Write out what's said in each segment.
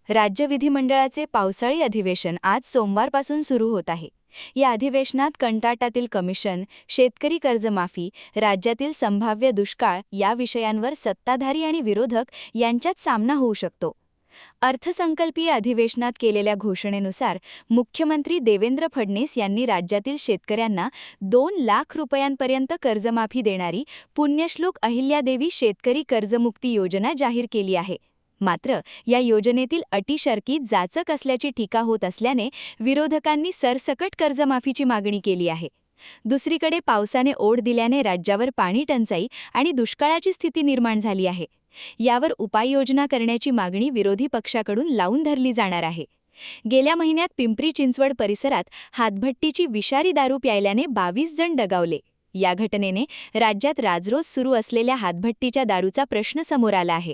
राज्य विधिमंडळाचे पावसाळी अधिवेशन आज सोमवारपासून सुरू होत आहे. या अधिवेशनात कंत्राटातील कमिशन, शेतकरी कर्जमाफी, राज्यातील संभाव्य दुष्काळ या विषयांवर सत्ताधारी आणि विरोधक यांच्यात सामना होऊ शकतो. अर्थसंकल्पीय अधिवेशनात केलेल्या घोषणेनुसार मुख्यमंत्री देवेंद्र फडणवीस यांनी राज्यातील शेतकऱ्यांना 2 लाख रुपयांपर्यंत कर्जमाफी देणारी पुण्यश्लोक अहिल्यादेवी शेतकरी कर्जमुक्ती योजना जाहीर केली आहे. मात्र या योजनेतील अटी-शर्ती जाचक असल्याची टीका होत असल्याने विरोधकांनी सरसकट कर्जमाफीची मागणी केली आहे. दुसरीकडे पावसाने ओढ दिल्याने राज्यावर पाणी टंचाई आणि दुष्काळाची स्थिती निर्माण झाली आहे. यावर उपाययोजना करण्याची मागणी विरोधी पक्षाकडून लावून धरली जाणार आहे. गेल्या महिन्यात पिंपरी चिंचवड परिसरात हातभट्टीची विषारी दारू प्यायल्याने 22 जण दगावले. या घटनेने राज्यात राजरोस सुरू असलेल्या हातभट्टीच्या दारूचा प्रश्न समोर आला आहे.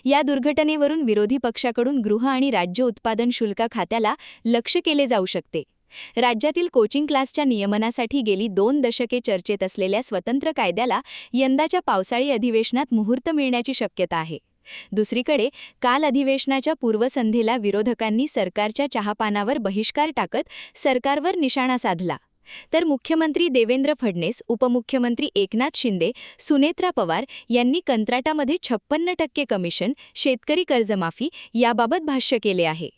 या दुर्घटनेवरून विरोधी पक्षाकडून गृह आणि राज्य उत्पादन शुल्क खात्याला लक्ष केले जाऊ शकते. राज्यातील कोचिंग क्लासच्या नियमनासाठी गेली 2 दशके चर्चेत असलेल्या स्वतंत्र कायद्याला यंदाच्या पावसाळी अधिवेशनात मुहूर्त मिळण्याची शक्यता आहे. दुसरीकडे काल अधिवेशनाच्या पूर्वसंध्येला विरोधकांनी सरकारच्या चहापानावर बहिष्कार टाकत सरकारवर निशाणा साधला. तर मुख्यमंत्री देवेंद्र फडणवीस, उपमुख्यमंत्री एकनाथ शिंदे, सुनेत्रा पवार यांनी कंत्राटामध्ये 56% कमिशन, शेतकरी कर्जमाफी याबाबत भाष्य केले आहे.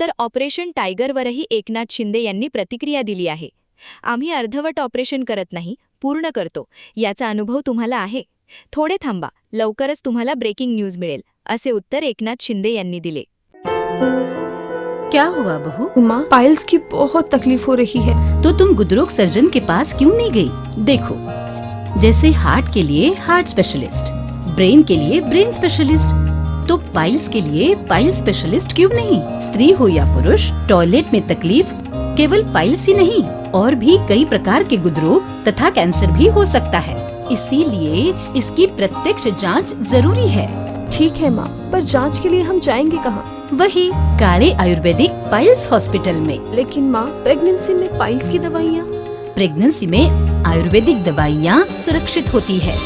तर ऑपरेशन टायगरवरही एकनाथ शिंदे यांनी प्रतिक्रिया दिली आहे. आम्ही अर्धवट ऑपरेशन करत नाही, पूर्ण करतो. याचा अनुभव तुम्हाला आहे. थोडे थांबा, लवकरच तुम्हाला ब्रेकिंग न्यूज मिळेल, असे उत्तर एकनाथ शिंदे यांनी दिले. क्या हुआ बहू? माँ, पाइल्स की बहुत तकलीफ हो रही है. तो तुम गुदरोग सर्जन के पास क्यों नहीं गई? देखो, जैसे हार्ट के लिए हार्ट स्पेशलिस्ट, ब्रेन के लिए ब्रेन स्पेशलिस्ट, तो पाइल्स के लिए पाइल्स स्पेशलिस्ट क्यों नहीं? स्त्री हो या पुरुष, टॉयलेट में तकलीफ केवल पाइल्स ही नहीं, और भी कई प्रकार के गुदरोग तथा कैंसर भी हो सकता है. इसीलिए इसकी प्रत्यक्ष जांच जरूरी है. ठीक है माँ, पर जांच के लिए हम जाएंगे कहाँ? वही काले आयुर्वेदिक पाइल्स हॉस्पिटल में. लेकिन माँ, प्रेगनेंसी में पाइल्स की दवाइयाँ? प्रेगनेंसी में आयुर्वेदिक दवाइयाँ सुरक्षित होती है.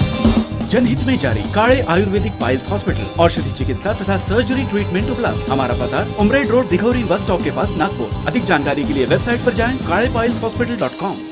जनहित में जारी. काले आयुर्वेदिक पाइल्स हॉस्पिटल, औषधि चिकित्सा तथा सर्जरी ट्रीटमेंट उपलब्ध. हमारा पता उमरेड रोड, दिघौरी बस स्टॉप के पास, नागपुर. अधिक जानकारी के लिए वेबसाइट पर जाएं kalepileshospital.com.